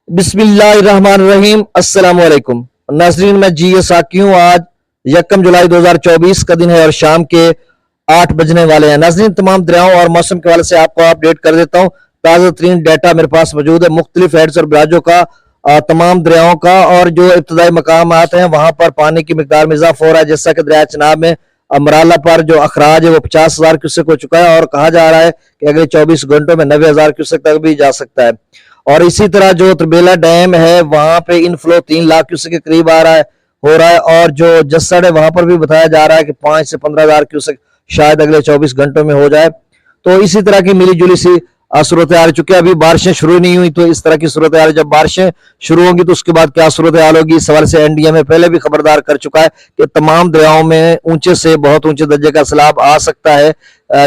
बिस्मिल्लाहिर्रहमानिर्रहीम। अस्सलाम वालेकुम नाज़रीन, मैं जी साकी हूँ। आज 1 जुलाई 2024 का दिन है और शाम के 8 बजने वाले हैं। नाज़रीन, तमाम दरियाओं और मौसम के हवाले से आपको अपडेट कर देता हूँ। ताज़ा तरीन डाटा मेरे पास मौजूद है मुख्तलिफ हेड्स और बराजों का, तमाम दरियाओं का, और जो इब्तदाई मकाम आते हैं वहां पर पानी की मिकदार में इजाफा हो रहा है। जैसा कि दरिया चनाब में अमराला पर जो अखराज है वो 50,000 क्यूसेक हो चुका है और कहा जा रहा है कि अगले 24 घंटों में 90,000 क्यूसेक तक भी जा सकता है। और इसी तरह जो त्रिबेला डैम है वहां पे इनफ्लो 3 लाख क्यूसेक के करीब आ रहा है, हो रहा है। और जो जस्सड़ है वहां पर भी बताया जा रहा है कि 5 से 15,000 क्यूसेक शायद अगले 24 घंटों में हो जाए। तो इसी तरह की मिली जुली सी सूरत हाल, चुकी अभी बारिशें शुरू नहीं हुई, तो इस तरह की सूरत हाल, जब बारिशें शुरू होंगी तो उसके बाद क्या सूरत हाल होगी, इस सवाल से एनडीएमए पहले भी खबरदार कर चुका है कि तमाम दरियाओं में ऊंचे से बहुत ऊंचे दर्जे का सैलाब आ सकता है,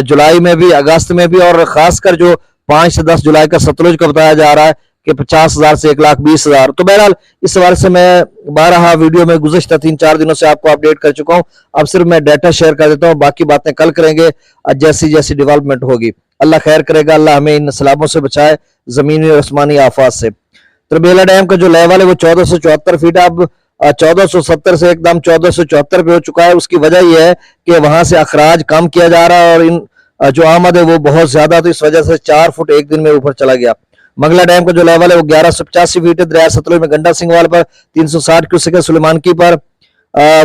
जुलाई में भी, अगस्त में भी। और खासकर जो 5 से 10 जुलाई का सतलुज का बताया जा रहा है कि 50,000 से 1,20,000। तो बहरहाल इस सवाल से मैं 12 वीडियो में गुज़श्ता 3-4 दिनों से आपको अपडेट कर चुका हूं। अब सिर्फ मैं डाटा शेयर कर देता हूं, बाकी बातें कल करेंगे जैसी जैसी डेवलपमेंट होगी। अल्लाह खैर करेगा, अल्लाह हमें इन सैलाबों से बचाए, जमीनी और आसमानी आफात से। त्रिबेला डैम का जो लेवल है वो 1474 फीट है। अब 1470 से एकदम 1474 पे हो चुका है। उसकी वजह यह है कि वहां से अखराज कम किया जा रहा है और इन जो आमद है वो बहुत ज्यादा, तो इस वजह से 4 फुट एक दिन में ऊपर चला गया। मंगला डैम का जो लेवल है वो 1185 फीट है। दरिया सतलुज में गंडा सिंह वाल पर 360 क्यूसेक है। सुलेमानकी पर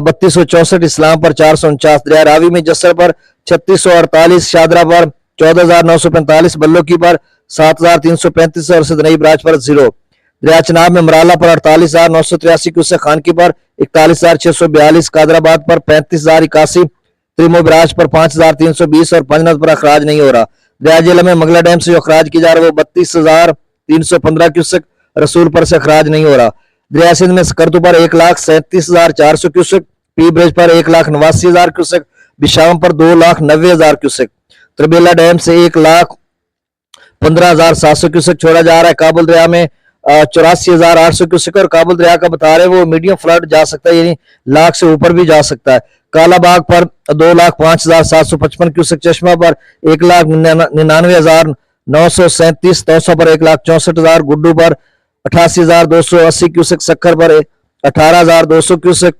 3264, इस्लाम पर 449, दरिया रावी में जस्सर पर 3648, शादरा पर 14,945, बल्लोकी पर 7,335 और सिदनई बराज पर 0। दरिया चनाब में मराला पर 48,983 क्यूसेक, खानकी पर 41,642, कादराबाद पर 35,081, त्रिमो बराज पर 5,320 और पंजनद पर अखराज नहीं हो रहा। दरिया जिला में मंगला डैम से जो अखराज की जा रहा है वो 32,315 क्यूसेक, रसूल पर से अखराज नहीं हो रहा। दरिया सिंध में सकरतू पर 1,37,400 क्यूसेक, पी ब्रिज पर 1,89,000 क्यूसेक, बिशाम पर 2,90,000 क्यूसेक। त्रिबेला डैम से 1,15,700 क्यूसेक छोड़ा जा रहा है। काबुल दरिया में 84,800 क्यूसेक, और काबुल दरिया का बता रहे वो मीडियम फ्लड जा सकता है, यानी लाख से ऊपर भी जा सकता है। कालाबाग पर 2,05,755 क्यूसेक, चश्मा पर 1,99,937, तौसा पर 1,64,000, गुड्डू पर 88,280 क्यूसेक, सक्खर पर 18,200 क्यूसेक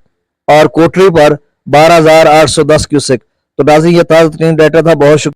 और कोटरी पर 12,810 क्यूसेक। तो नाज़रीन, ये ताज़ा तरीन डाटा था। बहुत शुक्रिया।